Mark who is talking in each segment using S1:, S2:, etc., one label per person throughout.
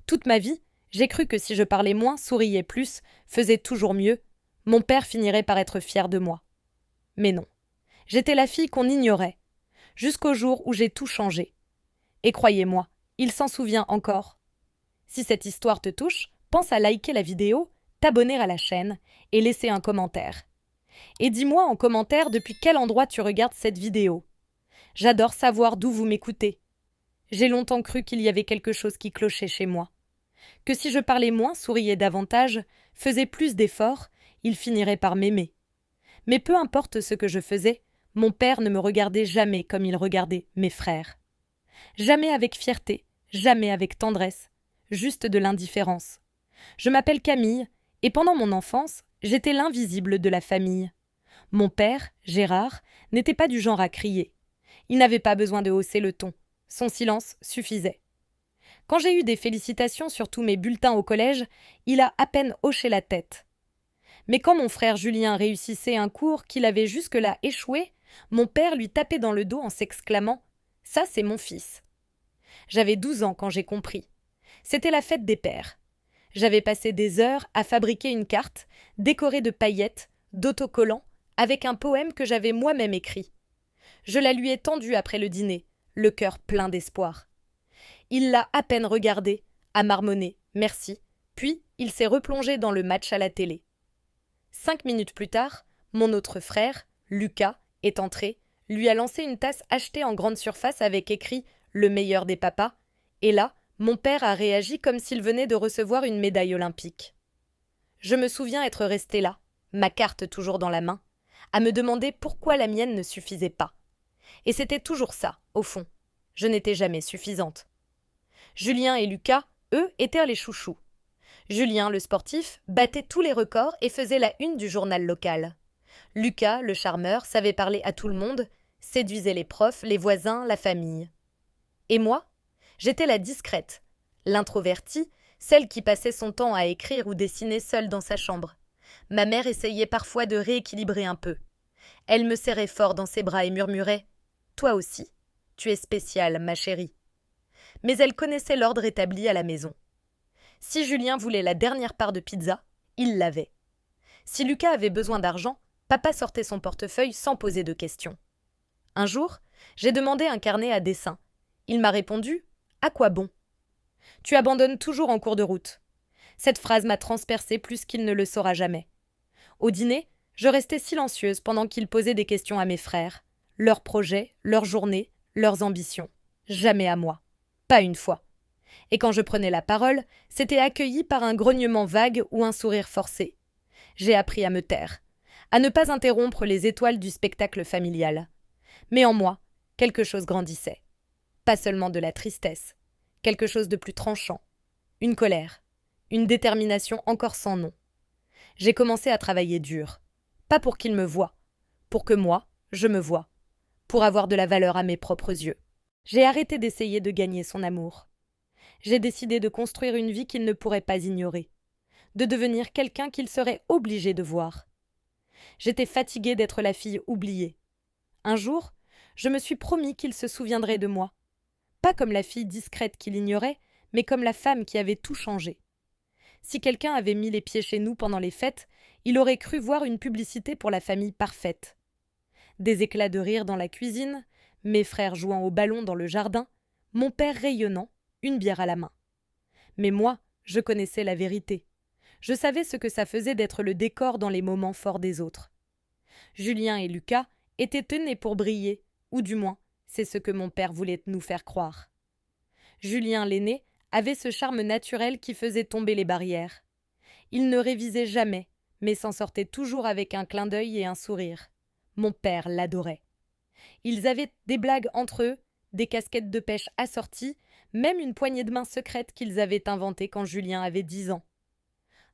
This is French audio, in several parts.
S1: Toute ma vie, j'ai cru que si je parlais moins, souriais plus, faisais toujours mieux, mon père finirait par être fier de moi. Mais non. J'étais la fille qu'on ignorait, jusqu'au jour où j'ai tout changé. Et croyez-moi, il s'en souvient encore. Si cette histoire te touche, pense à liker la vidéo, t'abonner à la chaîne et laisser un commentaire. Et dis-moi en commentaire depuis quel endroit tu regardes cette vidéo. J'adore savoir d'où vous m'écoutez. J'ai longtemps cru qu'il y avait quelque chose qui clochait chez moi. Que si je parlais moins, souriais davantage, faisais plus d'efforts, il finirait par m'aimer. Mais peu importe ce que je faisais, mon père ne me regardait jamais comme il regardait mes frères. Jamais avec fierté, jamais avec tendresse, juste de l'indifférence. Je m'appelle Camille, et pendant mon enfance, j'étais l'invisible de la famille. Mon père, Gérard, n'était pas du genre à crier. Il n'avait pas besoin de hausser le ton. Son silence suffisait. Quand j'ai eu des félicitations sur tous mes bulletins au collège, il a à peine hoché la tête. Mais quand mon frère Julien réussissait un cours qu'il avait jusque-là échoué, mon père lui tapait dans le dos en s'exclamant « Ça, c'est mon fils ». J'avais 12 ans quand j'ai compris. C'était la fête des pères. J'avais passé des heures à fabriquer une carte, décorée de paillettes, d'autocollants, avec un poème que j'avais moi-même écrit. Je la lui ai tendue après le dîner, le cœur plein d'espoir. Il l'a à peine regardée, a marmonné « merci », puis il s'est replongé dans le match à la télé. 5 minutes plus tard, mon autre frère, Lucas, est entré, lui a lancé une tasse achetée en grande surface avec écrit « Le meilleur des papas », et là, mon père a réagi comme s'il venait de recevoir une médaille olympique. Je me souviens être resté là, ma carte toujours dans la main, à me demander pourquoi la mienne ne suffisait pas. Et c'était toujours ça, au fond. Je n'étais jamais suffisante. Julien et Lucas, eux, étaient les chouchous. Julien, le sportif, battait tous les records et faisait la une du journal local. Lucas, le charmeur, savait parler à tout le monde, séduisait les profs, les voisins, la famille. Et moi, j'étais la discrète, l'introvertie, celle qui passait son temps à écrire ou dessiner seule dans sa chambre. Ma mère essayait parfois de rééquilibrer un peu. Elle me serrait fort dans ses bras et murmurait « Toi aussi, tu es spéciale, ma chérie ». Mais elle connaissait l'ordre établi à la maison. Si Julien voulait la dernière part de pizza, il l'avait. Si Lucas avait besoin d'argent, papa sortait son portefeuille sans poser de questions. Un jour, j'ai demandé un carnet à dessin. Il m'a répondu « À quoi bon ?» Tu abandonnes toujours en cours de route. Cette phrase m'a transpercée plus qu'il ne le saura jamais. Au dîner, je restais silencieuse pendant qu'il posait des questions à mes frères. Leurs projets, leurs journées, leurs ambitions. Jamais à moi. Pas une fois. Et quand je prenais la parole, c'était accueilli par un grognement vague ou un sourire forcé. J'ai appris à me taire, à ne pas interrompre les étoiles du spectacle familial. Mais en moi, quelque chose grandissait. Pas seulement de la tristesse, quelque chose de plus tranchant. Une colère, une détermination encore sans nom. J'ai commencé à travailler dur. Pas pour qu'il me voie, pour que moi, je me voie. Pour avoir de la valeur à mes propres yeux. J'ai arrêté d'essayer de gagner son amour. J'ai décidé de construire une vie qu'il ne pourrait pas ignorer, de devenir quelqu'un qu'il serait obligé de voir. J'étais fatiguée d'être la fille oubliée. Un jour, je me suis promis qu'il se souviendrait de moi. Pas comme la fille discrète qu'il ignorait, mais comme la femme qui avait tout changé. Si quelqu'un avait mis les pieds chez nous pendant les fêtes, il aurait cru voir une publicité pour la famille parfaite. Des éclats de rire dans la cuisine, mes frères jouant au ballon dans le jardin, mon père rayonnant, une bière à la main. Mais moi, je connaissais la vérité. Je savais ce que ça faisait d'être le décor dans les moments forts des autres. Julien et Lucas étaient nés pour briller, ou du moins, c'est ce que mon père voulait nous faire croire. Julien l'aîné avait ce charme naturel qui faisait tomber les barrières. Il ne révisait jamais, mais s'en sortait toujours avec un clin d'œil et un sourire. Mon père l'adorait. Ils avaient des blagues entre eux, des casquettes de pêche assorties, même une poignée de main secrète qu'ils avaient inventée quand Julien avait 10 ans.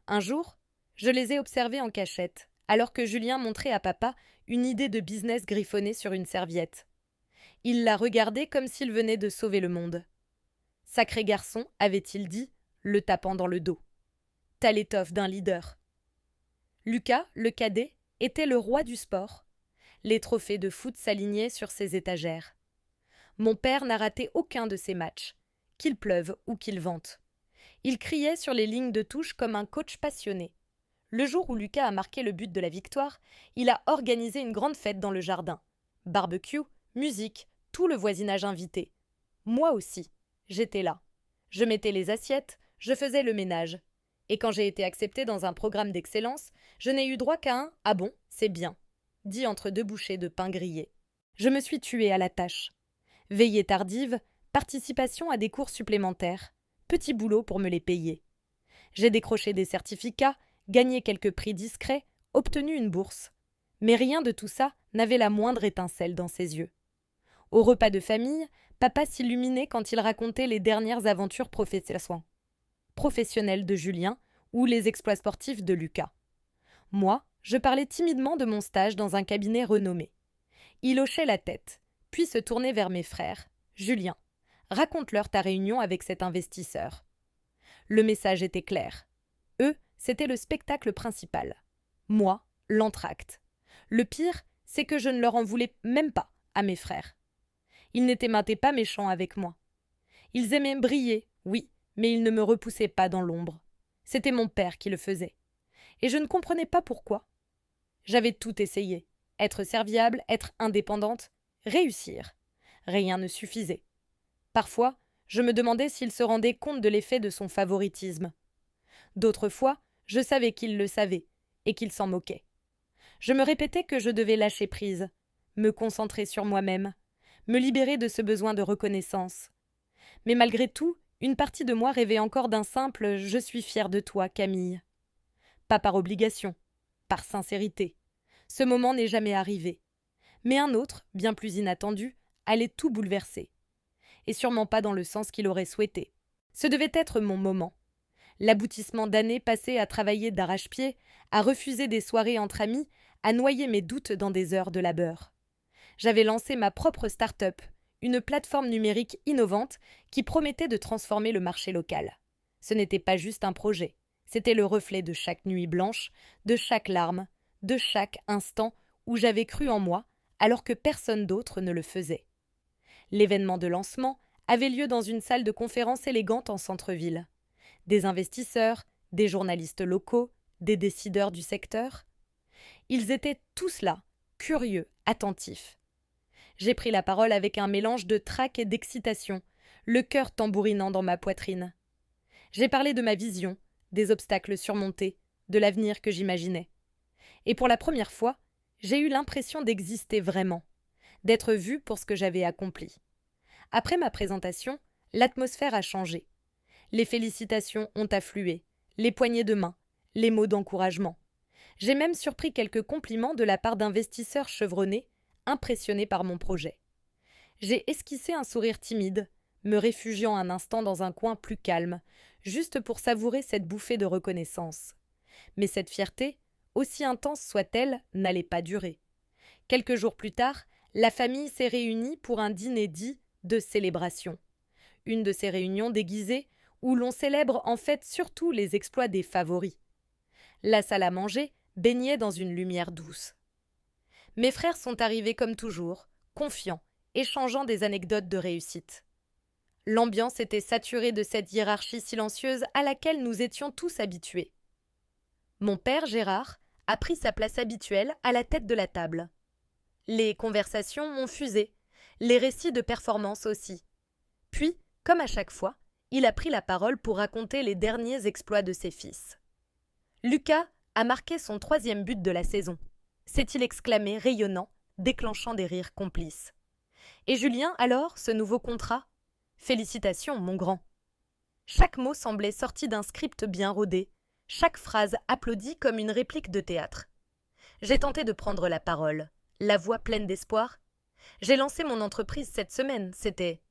S1: Un jour, je les ai observés en cachette, alors que Julien montrait à papa une idée de business griffonnée sur une serviette. Il la regardait comme s'il venait de sauver le monde. Sacré garçon, avait-il dit, le tapant dans le dos. T'as l'étoffe d'un leader. Lucas, le cadet, était le roi du sport. Les trophées de foot s'alignaient sur ses étagères. Mon père n'a raté aucun de ses matchs, qu'il pleuve ou qu'il vente. Il criait sur les lignes de touche comme un coach passionné. Le jour où Lucas a marqué le but de la victoire, il a organisé une grande fête dans le jardin. Barbecue, musique, tout le voisinage invité. Moi aussi, j'étais là. Je mettais les assiettes, je faisais le ménage. Et quand j'ai été acceptée dans un programme d'excellence, je n'ai eu droit qu'à un « Ah bon, c'est bien », dit entre deux bouchées de pain grillé. Je me suis tuée à la tâche. Veillée tardive, participation à des cours supplémentaires, petit boulot pour me les payer. J'ai décroché des certificats, gagné quelques prix discrets, obtenu une bourse. Mais rien de tout ça n'avait la moindre étincelle dans ses yeux. Au repas de famille, papa s'illuminait quand il racontait les dernières aventures professionnelles de Julien ou les exploits sportifs de Lucas. Moi, je parlais timidement de mon stage dans un cabinet renommé. Il hochait la tête, puis se tournait vers mes frères. « Julien, raconte-leur ta réunion avec cet investisseur. » Le message était clair. Eux, c'était le spectacle principal. Moi, l'entracte. Le pire, c'est que je ne leur en voulais même pas à mes frères. Ils n'étaient pas méchants avec moi. Ils aimaient briller, oui, mais ils ne me repoussaient pas dans l'ombre. C'était mon père qui le faisait. Et je ne comprenais pas pourquoi. J'avais tout essayé. Être serviable, être indépendante, réussir. Rien ne suffisait. Parfois, je me demandais s'il se rendait compte de l'effet de son favoritisme. D'autres fois, je savais qu'il le savait et qu'il s'en moquait. Je me répétais que je devais lâcher prise, me concentrer sur moi-même, me libérer de ce besoin de reconnaissance. Mais malgré tout, une partie de moi rêvait encore d'un simple « Je suis fière de toi, Camille ». Pas par obligation, par sincérité. Ce moment n'est jamais arrivé. Mais un autre, bien plus inattendu, allait tout bouleverser. Et sûrement pas dans le sens qu'il aurait souhaité. Ce devait être mon moment. L'aboutissement d'années passées à travailler d'arrache-pied, à refuser des soirées entre amis, à noyer mes doutes dans des heures de labeur. J'avais lancé ma propre start-up, une plateforme numérique innovante qui promettait de transformer le marché local. Ce n'était pas juste un projet, c'était le reflet de chaque nuit blanche, de chaque larme, de chaque instant où j'avais cru en moi alors que personne d'autre ne le faisait. L'événement de lancement avait lieu dans une salle de conférence élégante en centre-ville. Des investisseurs, des journalistes locaux, des décideurs du secteur. Ils étaient tous là, curieux, attentifs. J'ai pris la parole avec un mélange de trac et d'excitation, le cœur tambourinant dans ma poitrine. J'ai parlé de ma vision, des obstacles surmontés, de l'avenir que j'imaginais. Et pour la première fois, j'ai eu l'impression d'exister vraiment, d'être vue pour ce que j'avais accompli. Après ma présentation, l'atmosphère a changé. Les félicitations ont afflué, les poignées de main, les mots d'encouragement. J'ai même surpris quelques compliments de la part d'investisseurs chevronnés, impressionnés par mon projet. J'ai esquissé un sourire timide, me réfugiant un instant dans un coin plus calme, juste pour savourer cette bouffée de reconnaissance. Mais cette fierté, aussi intense soit-elle, n'allait pas durer. Quelques jours plus tard, la famille s'est réunie pour un dîner dit de célébration. Une de ces réunions déguisées où l'on célèbre en fait surtout les exploits des favoris. La salle à manger baignait dans une lumière douce. Mes frères sont arrivés comme toujours, confiants, échangeant des anecdotes de réussite. L'ambiance était saturée de cette hiérarchie silencieuse à laquelle nous étions tous habitués. Mon père, Gérard, a pris sa place habituelle à la tête de la table. Les conversations ont fusé, les récits de performance aussi. Puis, comme à chaque fois, il a pris la parole pour raconter les derniers exploits de ses fils. Lucas a marqué son 3e but de la saison, s'est-il exclamé rayonnant, déclenchant des rires complices. Et Julien, alors, ce nouveau contrat ? Félicitations, mon grand. Chaque mot semblait sorti d'un script bien rodé, chaque phrase applaudie comme une réplique de théâtre. J'ai tenté de prendre la parole, la voix pleine d'espoir. J'ai lancé mon entreprise cette semaine, c'était...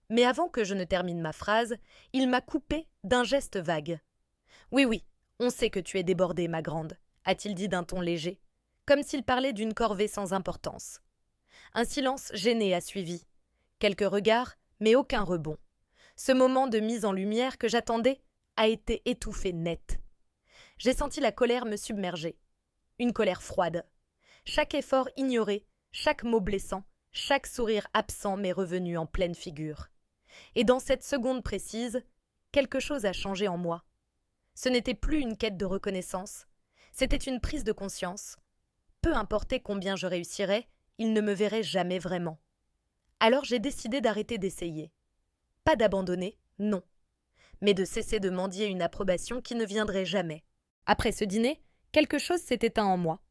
S1: Mais avant que je ne termine ma phrase, il m'a coupé d'un geste vague. « Oui, on sait que tu es débordée, ma grande », a-t-il dit d'un ton léger, comme s'il parlait d'une corvée sans importance. Un silence gêné a suivi. Quelques regards, mais aucun rebond. Ce moment de mise en lumière que j'attendais a été étouffé net. J'ai senti la colère me submerger. Une colère froide. Chaque effort ignoré, chaque mot blessant, chaque sourire absent m'est revenu en pleine figure. Et dans cette seconde précise, quelque chose a changé en moi. Ce n'était plus une quête de reconnaissance, c'était une prise de conscience. Peu importait combien je réussirais, il ne me verrait jamais vraiment. Alors j'ai décidé d'arrêter d'essayer. Pas d'abandonner, non, mais de cesser de mendier une approbation qui ne viendrait jamais. Après ce dîner, quelque chose s'est éteint en moi.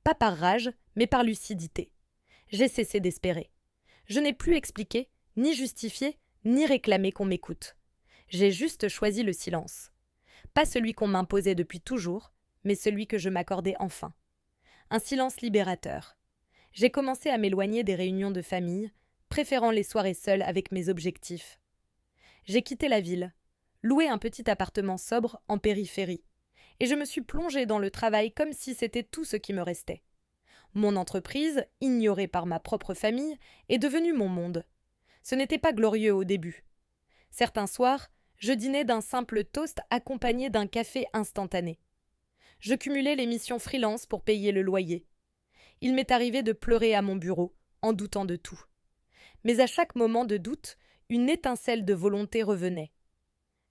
S1: Pas par rage, mais par lucidité. J'ai cessé d'espérer. Je n'ai plus expliqué, ni justifié, ni réclamé qu'on m'écoute. J'ai juste choisi le silence. Pas celui qu'on m'imposait depuis toujours, mais celui que je m'accordais enfin. Un silence libérateur. J'ai commencé à m'éloigner des réunions de famille, préférant les soirées seules avec mes objectifs. J'ai quitté la ville, loué un petit appartement sobre en périphérie, et je me suis plongée dans le travail comme si c'était tout ce qui me restait. Mon entreprise, ignorée par ma propre famille, est devenue mon monde. Ce n'était pas glorieux au début. Certains soirs, je dînais d'un simple toast accompagné d'un café instantané. Je cumulais les missions freelance pour payer le loyer. Il m'est arrivé de pleurer à mon bureau, en doutant de tout. Mais à chaque moment de doute, une étincelle de volonté revenait.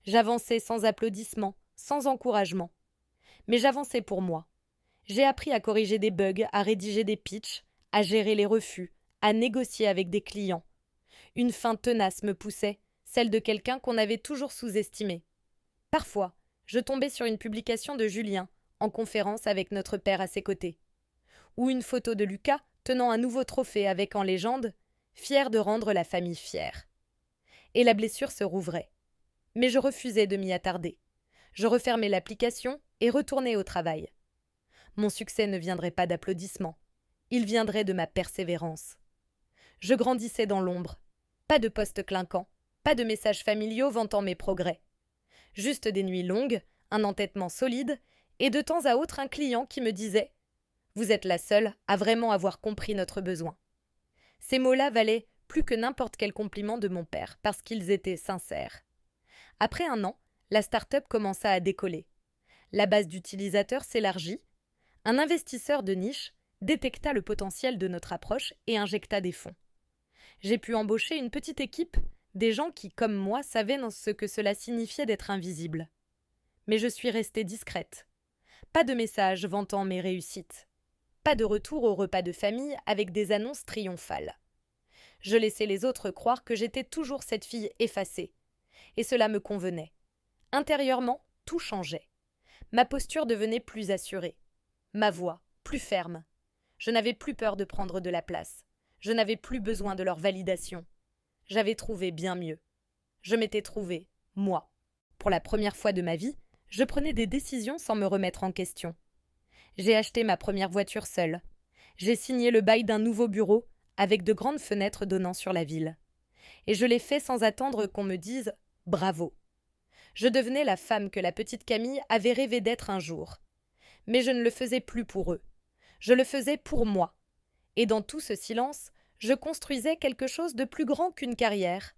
S1: J'avançais sans applaudissements, sans encouragement. Mais j'avançais pour moi. J'ai appris à corriger des bugs, à rédiger des pitchs, à gérer les refus, à négocier avec des clients. Une faim tenace me poussait, celle de quelqu'un qu'on avait toujours sous-estimé. Parfois, je tombais sur une publication de Julien, en conférence avec notre père à ses côtés. Ou une photo de Lucas tenant un nouveau trophée avec en légende « Fier de rendre la famille fière ». Et la blessure se rouvrait. Mais je refusais de m'y attarder. Je refermais l'application et retournais au travail. Mon succès ne viendrait pas d'applaudissements. Il viendrait de ma persévérance. Je grandissais dans l'ombre. Pas de poste clinquant, pas de messages familiaux vantant mes progrès. Juste des nuits longues, un entêtement solide, et de temps à autre un client qui me disait « Vous êtes la seule à vraiment avoir compris notre besoin ». Ces mots-là valaient plus que n'importe quel compliment de mon père, parce qu'ils étaient sincères. Après 1 an, la start-up commença à décoller. La base d'utilisateurs s'élargit. Un investisseur de niche détecta le potentiel de notre approche et injecta des fonds. J'ai pu embaucher une petite équipe, des gens qui, comme moi, savaient ce que cela signifiait d'être invisible. Mais je suis restée discrète. Pas de message vantant mes réussites. Pas de retour au repas de famille avec des annonces triomphales. Je laissais les autres croire que j'étais toujours cette fille effacée. Et cela me convenait. Intérieurement, tout changeait. Ma posture devenait plus assurée. Ma voix, plus ferme. Je n'avais plus peur de prendre de la place. Je n'avais plus besoin de leur validation. J'avais trouvé bien mieux. Je m'étais trouvée, moi. Pour la première fois de ma vie, je prenais des décisions sans me remettre en question. J'ai acheté ma première voiture seule. J'ai signé le bail d'un nouveau bureau avec de grandes fenêtres donnant sur la ville. Et je l'ai fait sans attendre qu'on me dise « bravo ». Je devenais la femme que la petite Camille avait rêvé d'être un jour. Mais je ne le faisais plus pour eux. Je le faisais pour moi. Et dans tout ce silence, je construisais quelque chose de plus grand qu'une carrière.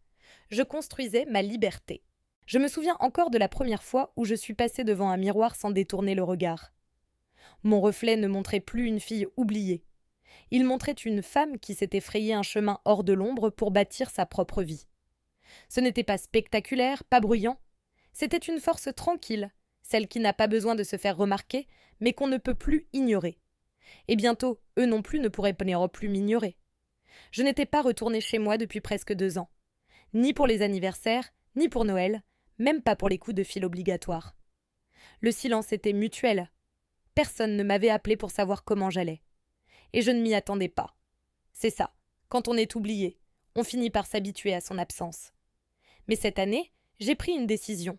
S1: Je construisais ma liberté. Je me souviens encore de la première fois où je suis passée devant un miroir sans détourner le regard. Mon reflet ne montrait plus une fille oubliée. Il montrait une femme qui s'était frayé un chemin hors de l'ombre pour bâtir sa propre vie. Ce n'était pas spectaculaire, pas bruyant. C'était une force tranquille, celle qui n'a pas besoin de se faire remarquer, mais qu'on ne peut plus ignorer. Et bientôt, eux non plus ne pourraient plus m'ignorer. Je n'étais pas retournée chez moi depuis presque 2 ans. Ni pour les anniversaires, ni pour Noël, même pas pour les coups de fil obligatoires. Le silence était mutuel. Personne ne m'avait appelé pour savoir comment j'allais. Et je ne m'y attendais pas. C'est ça, quand on est oublié, on finit par s'habituer à son absence. Mais cette année, j'ai pris une décision.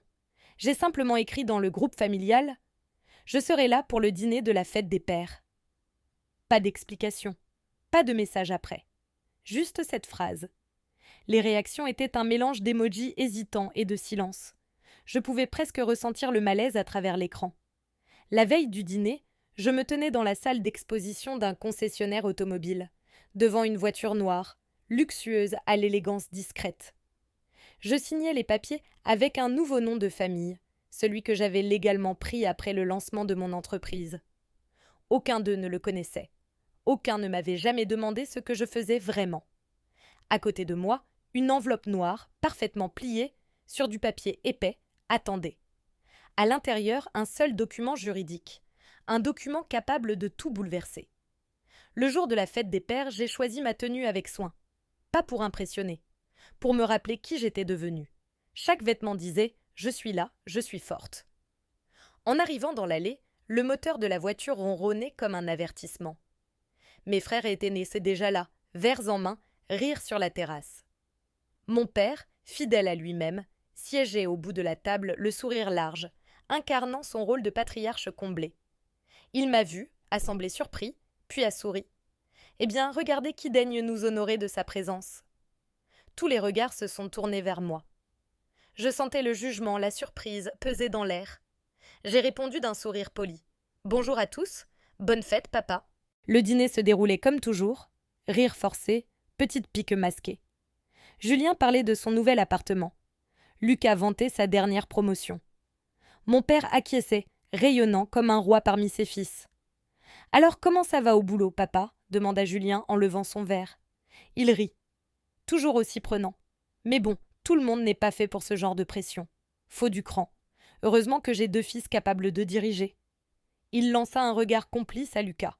S1: J'ai simplement écrit dans le groupe familial « Je serai là pour le dîner de la fête des pères ». Pas d'explication, pas de message après. Juste cette phrase. Les réactions étaient un mélange d'émojis hésitants et de silence. Je pouvais presque ressentir le malaise à travers l'écran. La veille du dîner, je me tenais dans la salle d'exposition d'un concessionnaire automobile, devant une voiture noire, luxueuse à l'élégance discrète. Je signais les papiers avec un nouveau nom de famille, celui que j'avais légalement pris après le lancement de mon entreprise. Aucun d'eux ne le connaissait. Aucun ne m'avait jamais demandé ce que je faisais vraiment. À côté de moi, une enveloppe noire, parfaitement pliée, sur du papier épais, Attendez. À l'intérieur, un seul document juridique. Un document capable de tout bouleverser. Le jour de la fête des pères, j'ai choisi ma tenue avec soin. Pas pour impressionner. Pour me rappeler qui j'étais devenue. Chaque vêtement disait « Je suis là, je suis forte ». En arrivant dans l'allée, le moteur de la voiture ronronnait comme un avertissement. Mes frères et aînés étaient déjà là, verres en main, rire sur la terrasse. Mon père, fidèle à lui-même, siégeait au bout de la table, le sourire large, incarnant son rôle de patriarche comblé. Il m'a vu, a semblé surpris, puis a souri. Eh bien, regardez qui daigne nous honorer de sa présence. Tous les regards se sont tournés vers moi. Je sentais le jugement, la surprise, peser dans l'air. J'ai répondu d'un sourire poli. « Bonjour à tous, bonne fête, papa ». Le dîner se déroulait comme toujours, rire forcé, petite pique masquée. Julien parlait de son nouvel appartement. Lucas vantait sa dernière promotion. Mon père acquiesçait, rayonnant comme un roi parmi ses fils. « Alors comment ça va au boulot, papa ?» demanda Julien en levant son verre. Il rit. Toujours aussi prenant. Mais bon, tout le monde n'est pas fait pour ce genre de pression. Faut du cran. Heureusement que j'ai 2 fils capables de diriger. Il lança un regard complice à Lucas.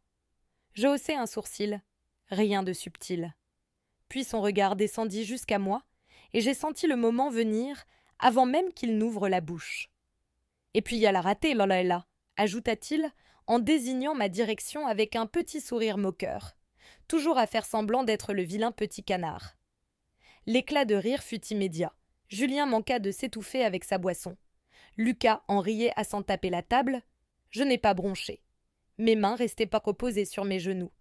S1: Je haussai un sourcil. Rien de subtil. Puis son regard descendit jusqu'à moi, et j'ai senti le moment venir, avant même qu'il n'ouvre la bouche. Et puis il y a la ratée, là, ajouta-t-il, en désignant ma direction avec un petit sourire moqueur, toujours à faire semblant d'être le vilain petit canard. L'éclat de rire fut immédiat. Julien manqua de s'étouffer avec sa boisson. Lucas en riait à s'en taper la table. Je n'ai pas bronché. Mes mains restaient pas reposées sur mes genoux.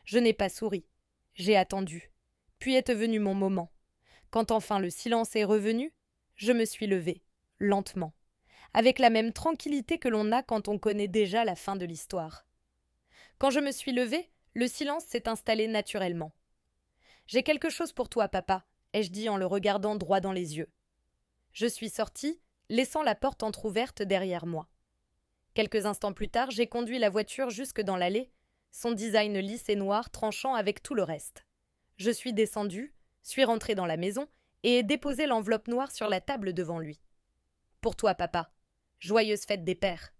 S1: Je n'ai pas souri. J'ai attendu. Puis est venu mon moment. Quand enfin le silence est revenu, je me suis levée, lentement, avec la même tranquillité que l'on a quand on connaît déjà la fin de l'histoire. Quand je me suis levée, le silence s'est installé naturellement. « J'ai quelque chose pour toi, papa », ai-je dit en le regardant droit dans les yeux. Je suis sortie, laissant la porte entr'ouverte derrière moi. Quelques instants plus tard, j'ai conduit la voiture jusque dans l'allée, son design lisse et noir tranchant avec tout le reste. Je suis descendue, suis rentrée dans la maison et ai déposé l'enveloppe noire sur la table devant lui. « Pour toi, papa. Joyeuse fête des pères. »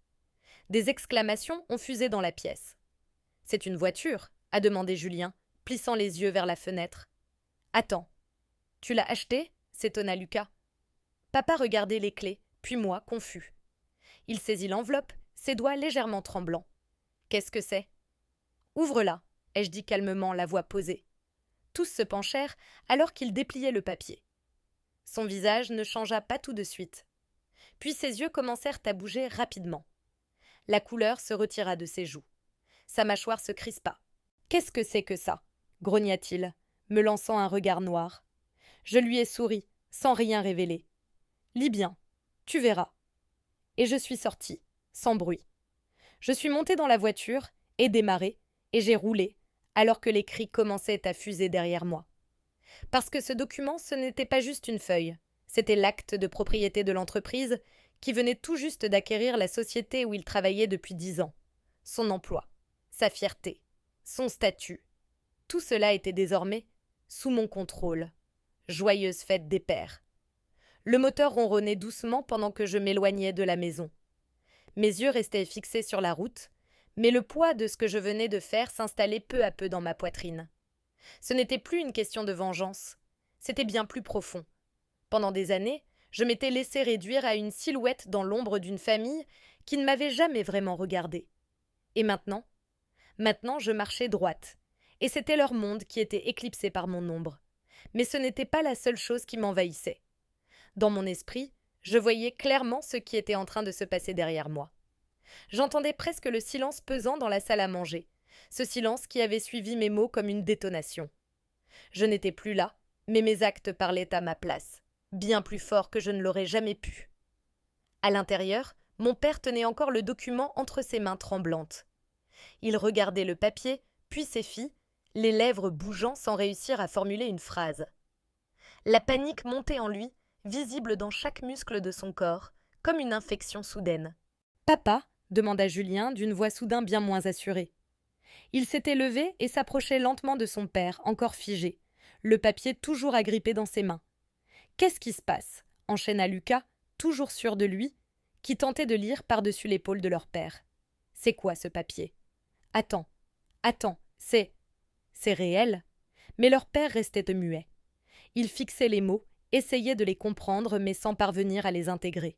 S1: Des exclamations ont fusé dans la pièce. « C'est une voiture ?» a demandé Julien, plissant les yeux vers la fenêtre. « Attends. Tu l'as achetée ?» s'étonna Lucas. Papa regardait les clés, puis moi, confus. Il saisit l'enveloppe, ses doigts légèrement tremblants. « Qu'est-ce que c'est ?»« Ouvre-la » ai-je dit calmement, la voix posée. Tous se penchèrent alors qu'il dépliait le papier. Son visage ne changea pas tout de suite. Puis ses yeux commencèrent à bouger rapidement. La couleur se retira de ses joues. Sa mâchoire se crispa. « Qu'est-ce que c'est que ça ?» grogna-t-il, me lançant un regard noir. Je lui ai souri, sans rien révéler. « Lis bien, tu verras. » Et je suis sortie, sans bruit. Je suis montée dans la voiture, ai démarré, et j'ai roulé, alors que les cris commençaient à fuser derrière moi. Parce que ce document, ce n'était pas juste une feuille, c'était l'acte de propriété de l'entreprise qui venait tout juste d'acquérir la société où il travaillait depuis 10 ans. Son emploi, sa fierté, son statut. Tout cela était désormais sous mon contrôle. Joyeuse fête des pères. Le moteur ronronnait doucement pendant que je m'éloignais de la maison. Mes yeux restaient fixés sur la route, mais le poids de ce que je venais de faire s'installait peu à peu dans ma poitrine. Ce n'était plus une question de vengeance, c'était bien plus profond. Pendant des années, je m'étais laissé réduire à une silhouette dans l'ombre d'une famille qui ne m'avait jamais vraiment regardée. Et maintenant, je marchais droite, et c'était leur monde qui était éclipsé par mon ombre. Mais ce n'était pas la seule chose qui m'envahissait. Dans mon esprit, je voyais clairement ce qui était en train de se passer derrière moi. J'entendais presque le silence pesant dans la salle à manger, ce silence qui avait suivi mes mots comme une détonation. Je n'étais plus là, mais mes actes parlaient à ma place, bien plus fort que je ne l'aurais jamais pu. À l'intérieur, mon père tenait encore le document entre ses mains tremblantes. Il regardait le papier, puis ses filles, les lèvres bougeant sans réussir à formuler une phrase. La panique montait en lui, visible dans chaque muscle de son corps, comme une infection soudaine. « Papa ?» demanda Julien d'une voix soudain bien moins assurée. Il s'était levé et s'approchait lentement de son père, encore figé, le papier toujours agrippé dans ses mains. « Qu'est-ce qui se passe ?» enchaîna Lucas, toujours sûrs de lui, qui tentaient de lire par-dessus l'épaule de leur père. C'est quoi ce papier? Attends, attends, c'est réel? Mais leur père restait muet. Il fixait les mots, essayait de les comprendre, mais sans parvenir à les intégrer.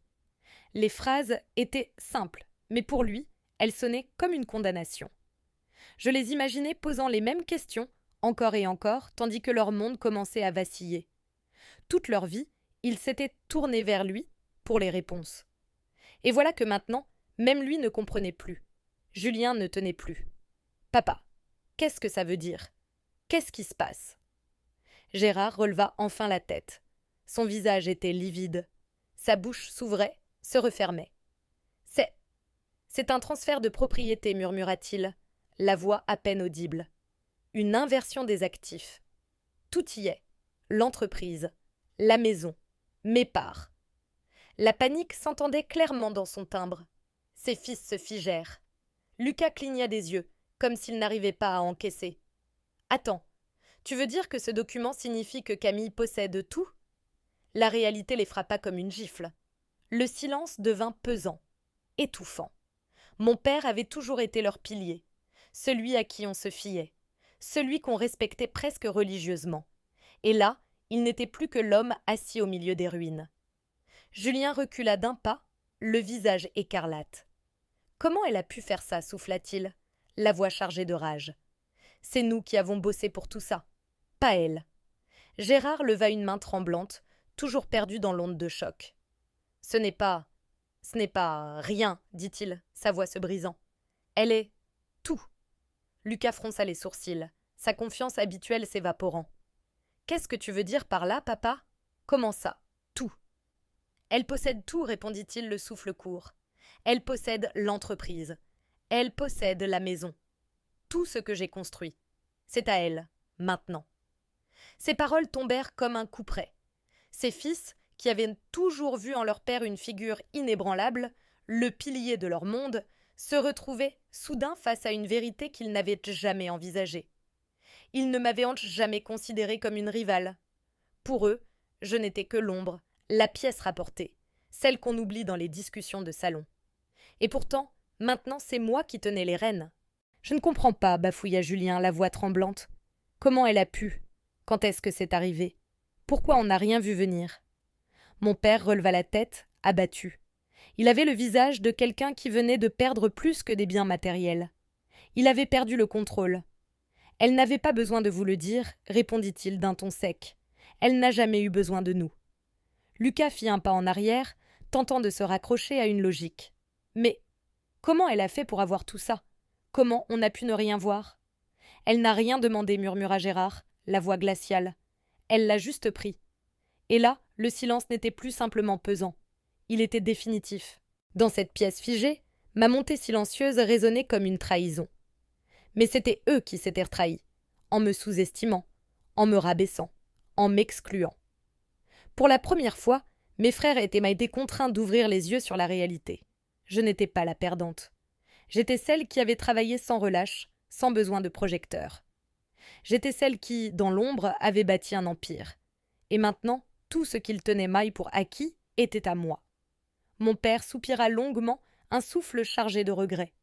S1: Les phrases étaient simples, mais pour lui, elles sonnaient comme une condamnation. Je les imaginais posant les mêmes questions, encore et encore, tandis que leur monde commençait à vaciller. Toute leur vie, ils s'étaient tournés vers lui pour les réponses. Et voilà que maintenant, même lui ne comprenait plus. Julien ne tenait plus. Papa, qu'est-ce que ça veut dire? Qu'est-ce qui se passe? Gérard releva enfin la tête. Son visage était livide. Sa bouche s'ouvrait, se refermait. C'est un transfert de propriété, murmura-t-il, la voix à peine audible. Une inversion des actifs. Tout y est. L'entreprise, la maison, mes parts. La panique s'entendait clairement dans son timbre. Ses fils se figèrent. Lucas cligna des yeux, comme s'il n'arrivait pas à encaisser. Attends, tu veux dire que ce document signifie que Camille possède tout? La réalité les frappa comme une gifle. Le silence devint pesant, étouffant. Mon père avait toujours été leur pilier, celui à qui on se fiait, celui qu'on respectait presque religieusement. Et là, il n'était plus que l'homme assis au milieu des ruines. Julien recula d'un pas, le visage écarlate. Comment elle a pu faire ça, souffla-t-il, la voix chargée de rage. C'est nous qui avons bossé pour tout ça, pas elle. Gérard leva une main tremblante, toujours perdue dans l'onde de choc. Ce n'est pas rien, dit-il, sa voix se brisant. Elle est tout. Lucas fronça les sourcils, sa confiance habituelle s'évaporant. Qu'est-ce que tu veux dire par là, papa? Comment ça, tout? Elle possède tout, répondit-il le souffle court. Elle possède l'entreprise. Elle possède la maison. Tout ce que j'ai construit. C'est à elle, maintenant. Ces paroles tombèrent comme un couperet. Ses fils, qui avaient toujours vu en leur père une figure inébranlable, le pilier de leur monde, se retrouvaient soudain face à une vérité qu'ils n'avaient jamais envisagée. Ils ne m'avaient jamais considérée comme une rivale. Pour eux, je n'étais que l'ombre, la pièce rapportée, celle qu'on oublie dans les discussions de salon. Et pourtant, maintenant c'est moi qui tenais les rênes. Je ne comprends pas, bafouilla Julien, la voix tremblante. Comment elle a pu? Quand est-ce que c'est arrivé? Pourquoi on n'a rien vu venir? Mon père releva la tête, abattu. Il avait le visage de quelqu'un qui venait de perdre plus que des biens matériels. Il avait perdu le contrôle. Elle n'avait pas besoin de vous le dire, répondit-il d'un ton sec. Elle n'a jamais eu besoin de nous. Lucas fit un pas en arrière, tentant de se raccrocher à une logique. Mais comment elle a fait pour avoir tout ça? Comment on a pu ne rien voir? Elle n'a rien demandé, murmura Gérard, la voix glaciale. Elle l'a juste pris. Et là, le silence n'était plus simplement pesant. Il était définitif. Dans cette pièce figée, ma montée silencieuse résonnait comme une trahison. Mais c'étaient eux qui s'étaient trahis, en me sous-estimant, en me rabaissant, en m'excluant. Pour la première fois, mes frères étaient contraints d'ouvrir les yeux sur la réalité. Je n'étais pas la perdante. J'étais celle qui avait travaillé sans relâche, sans besoin de projecteur. J'étais celle qui, dans l'ombre, avait bâti un empire. Et maintenant, tout ce qu'ils tenaient maille pour acquis était à moi. Mon père soupira longuement, un souffle chargé de regret.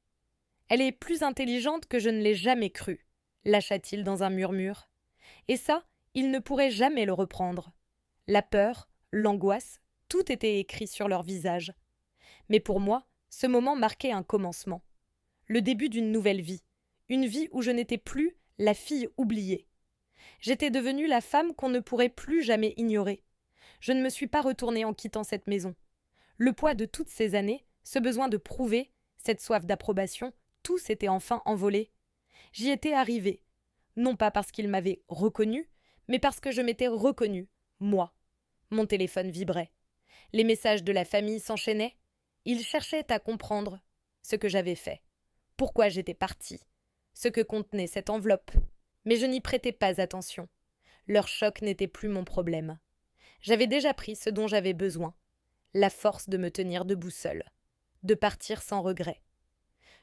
S1: Elle est plus intelligente que je ne l'ai jamais cru, lâcha-t-il dans un murmure. Et ça, il ne pourrait jamais le reprendre. La peur, l'angoisse, tout était écrit sur leur visage. Mais pour moi, ce moment marquait un commencement. Le début d'une nouvelle vie. Une vie où je n'étais plus la fille oubliée. J'étais devenue la femme qu'on ne pourrait plus jamais ignorer. Je ne me suis pas retournée en quittant cette maison. Le poids de toutes ces années, ce besoin de prouver, cette soif d'approbation, tout s'était enfin envolé. J'y étais arrivée, non pas parce qu'il m'avait reconnue, mais parce que je m'étais reconnue, moi. Mon téléphone vibrait. Les messages de la famille s'enchaînaient. Ils cherchaient à comprendre ce que j'avais fait, pourquoi j'étais partie, ce que contenait cette enveloppe. Mais je n'y prêtais pas attention. Leur choc n'était plus mon problème. J'avais déjà pris ce dont j'avais besoin, la force de me tenir debout seule, de partir sans regret.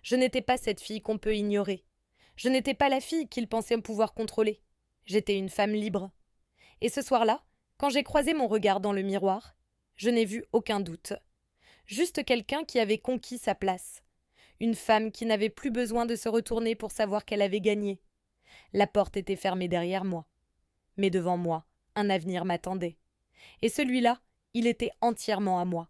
S1: Je n'étais pas cette fille qu'on peut ignorer. Je n'étais pas la fille qu'ils pensaient pouvoir contrôler. J'étais une femme libre. Et ce soir-là, quand j'ai croisé mon regard dans le miroir, Je n'ai vu aucun doute. Juste quelqu'un qui avait conquis sa place. Une femme qui n'avait plus besoin de se retourner pour savoir qu'elle avait gagné. La porte était fermée derrière moi. Mais devant moi, un avenir m'attendait. Et celui-là, il était entièrement à moi.